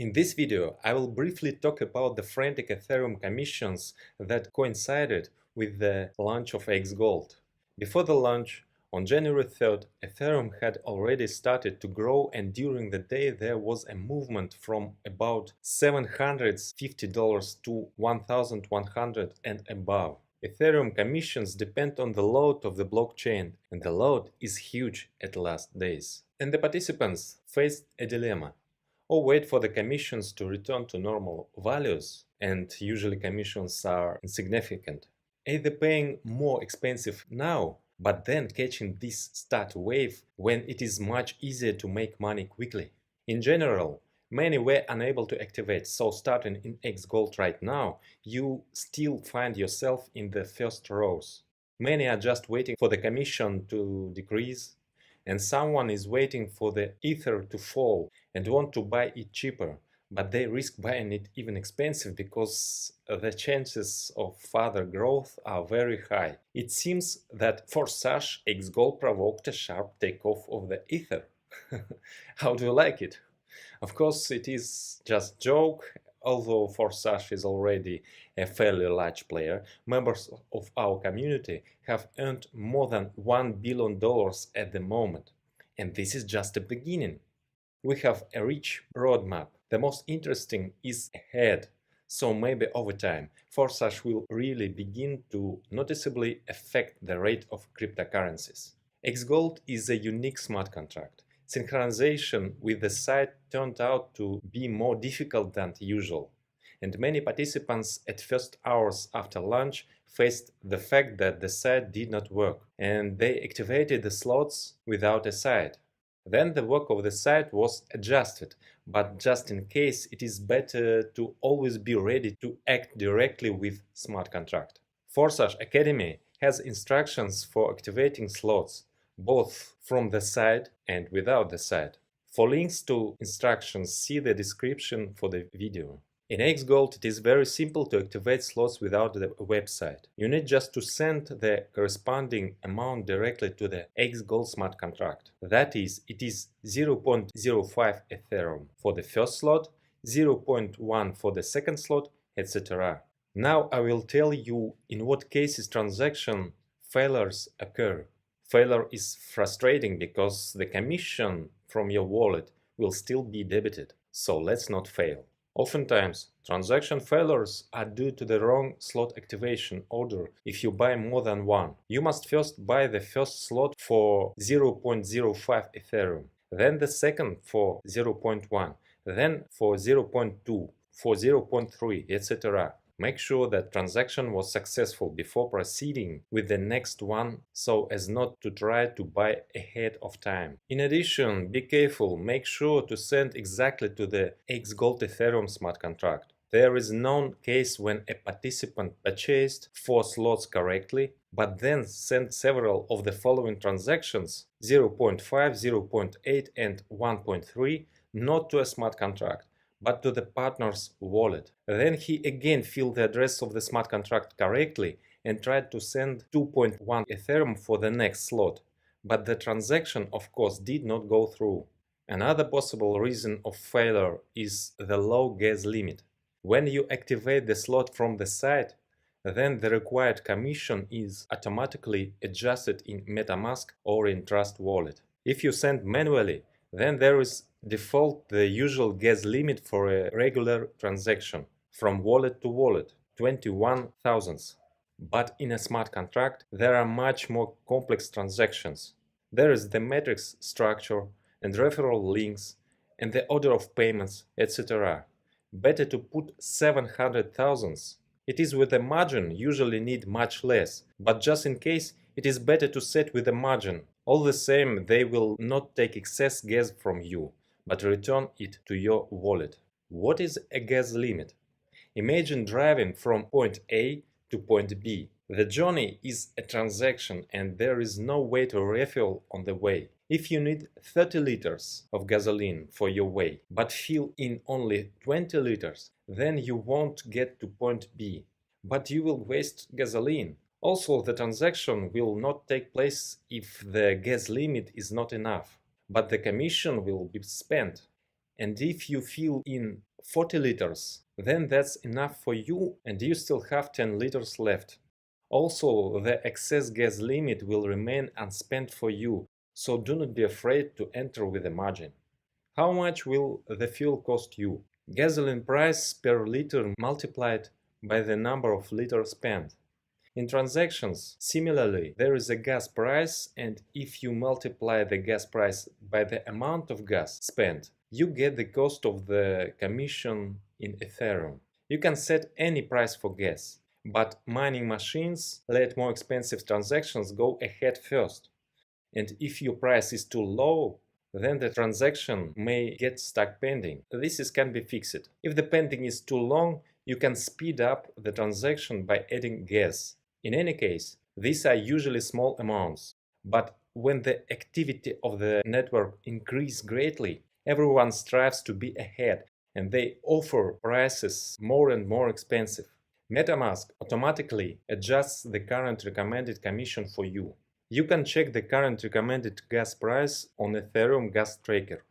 In this video, I will briefly talk about the frantic Ethereum commissions that coincided with the launch of xGOLD. Before the launch, on January 3rd, Ethereum had already started to grow, and during the day there was a movement from about $750 to $1,100 and above. Ethereum commissions depend on the load of the blockchain, and the load is huge at last days. And the participants faced a dilemma: or wait for the commissions to return to normal values, and usually commissions are insignificant. Either paying more expensive now, but then catching this start wave when it is much easier to make money quickly. In general, many were unable to activate, so starting in xGOLD right now, you still find yourself in the first rows. Many are just waiting for the commission to decrease, and someone is waiting for the Ether to fall and want to buy it cheaper, but they risk buying it even expensive because the chances of further growth are very high. It seems that Forsage xGOLD provoked a sharp takeoff of the Ether. How do you like it? Of course, it is just a joke. Although Forsage is already a fairly large player, members of our community have earned more than $1 billion at the moment. And this is just the beginning. We have a rich roadmap. The most interesting is ahead. So maybe over time, Forsage will really begin to noticeably affect the rate of cryptocurrencies. xGOLD is a unique smart contract. Synchronization with the site turned out to be more difficult than usual, and many participants at first hours after launch faced the fact that the site did not work, and they activated the slots without a site. Then the work of the site was adjusted, but just in case, it is better to always be ready to act directly with smart contract. Forsage Academy has instructions for activating slots, both from the site and without the site. For links to instructions, see the description for the video. In xGOLD, it is very simple to activate slots without the website. You need just to send the corresponding amount directly to the xGOLD smart contract. That is, it is 0.05 Ethereum for the first slot, 0.1 for the second slot, etc. Now I will tell you in what cases transaction failures occur. Failure is frustrating because the commission from your wallet will still be debited, so let's not fail. Oftentimes, transaction failures are due to the wrong slot activation order if you buy more than one. You must first buy the first slot for 0.05 Ethereum, then the second for 0.1, then for 0.2, for 0.3, etc. Make sure that transaction was successful before proceeding with the next one so as not to try to buy ahead of time. In addition, be careful, make sure to send exactly to the xGOLD Ethereum smart contract. There is known case when a participant purchased 4 slots correctly, but then sent several of the following transactions 0.5, 0.8 and 1.3 not to a smart contract, but to the partner's wallet. Then he again filled the address of the smart contract correctly and tried to send 2.1 Ethereum for the next slot, but the transaction of course did not go through. Another possible reason of failure is the low gas limit. When you activate the slot from the site, then the required commission is automatically adjusted in MetaMask or in Trust Wallet. If you send manually, then there is default the usual gas limit for a regular transaction from wallet to wallet, 21 thousandths. But in a smart contract, there are much more complex transactions. There is the matrix structure and referral links and the order of payments, etc. Better to put 700 thousandths. It is with a margin, usually need much less, but just in case, it is better to set with a margin. All the same, they will not take excess gas from you, but return it to your wallet. What is a gas limit? Imagine driving from point A to point B. The journey is a transaction and there is no way to refill on the way. If you need 30 liters of gasoline for your way, but fill in only 20 liters, then you won't get to point B, but you will waste gasoline. Also, the transaction will not take place if the gas limit is not enough, but the commission will be spent. And if you fill in 40 liters, then that's enough for you and you still have 10 liters left. Also, the excess gas limit will remain unspent for you, so do not be afraid to enter with a margin. How much will the fuel cost you? Gasoline price per liter multiplied by the number of liters spent. In transactions, similarly, there is a gas price, and if you multiply the gas price by the amount of gas spent, you get the cost of the commission in Ethereum. You can set any price for gas, but mining machines let more expensive transactions go ahead first. And if your price is too low, then the transaction may get stuck pending. Can be fixed. If the pending is too long, you can speed up the transaction by adding gas. In any case, these are usually small amounts, but when the activity of the network increases greatly, everyone strives to be ahead and they offer prices more and more expensive. MetaMask automatically adjusts the current recommended commission for you. You can check the current recommended gas price on Ethereum Gas Tracker.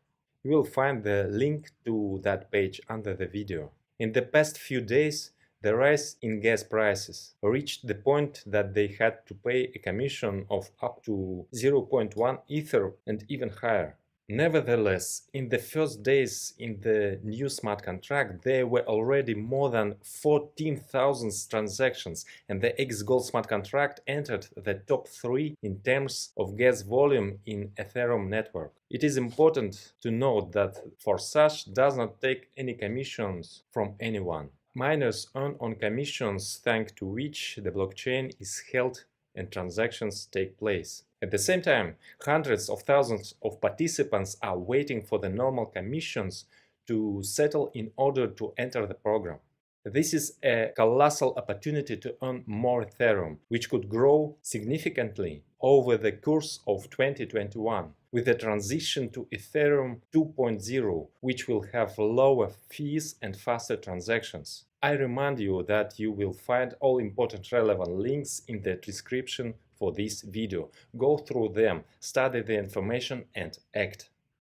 You will find the link to that page under the video. In the past few days, the rise in gas prices reached the point that they had to pay a commission of up to 0.1 Ether and even higher. Nevertheless, in the first days in the new smart contract, there were already more than 14,000 transactions, and the xGOLD smart contract entered the top 3 in terms of gas volume in Ethereum network. It is important to note that Forsage does not take any commissions from anyone. Miners earn on commissions thanks to which the blockchain is held and transactions take place. At the same time, hundreds of thousands of participants are waiting for the normal commissions to settle in order to enter the program. This is a colossal opportunity to earn more Ethereum, which could grow significantly over the course of 2021 with the transition to Ethereum 2.0, which will have lower fees and faster transactions. I remind you that you will find all important relevant links in the description for this video. Go through them, study the information and act.